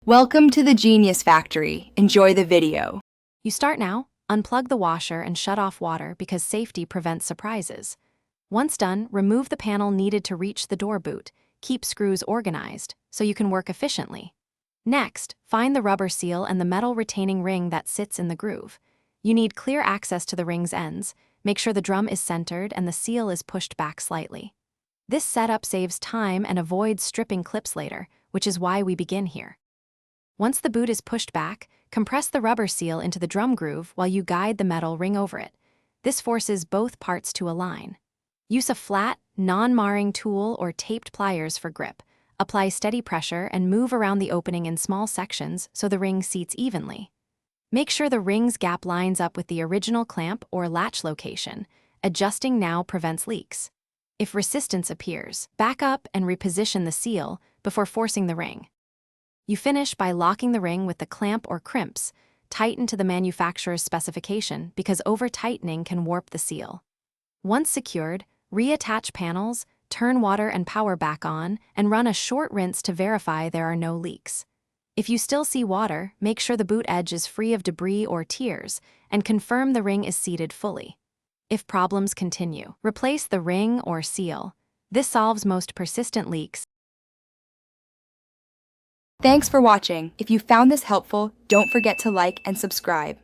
Welcome to the Genius Factory. Enjoy the video. You start now, unplug the washer and shut off water because safety prevents surprises. Once done, remove the panel needed to reach the door boot. Keep screws organized so you can work efficiently. Next, find the rubber seal and the metal retaining ring that sits in the groove. You need clear access to the ring's ends. Make sure the drum is centered and the seal is pushed back slightly. This setup saves time and avoids stripping clips later, which is why we begin here. Once the boot is pushed back, compress the rubber seal into the drum groove while you guide the metal ring over it. This forces both parts to align. Use a flat, non-marring tool or taped pliers for grip. Apply steady pressure and move around the opening in small sections so the ring seats evenly. Make sure the ring's gap lines up with the original clamp or latch location. Adjusting now prevents leaks. If resistance appears, back up and reposition the seal before forcing the ring. You finish by locking the ring with the clamp or crimps. Tighten to the manufacturer's specification because over-tightening can warp the seal. Once secured, reattach panels, turn water and power back on, and run a short rinse to verify there are no leaks. If you still see water, make sure the boot edge is free of debris or tears, and confirm the ring is seated fully. If problems continue, replace the ring or seal. This solves most persistent leaks. Thanks for watching. If you found this helpful, don't forget to like and subscribe.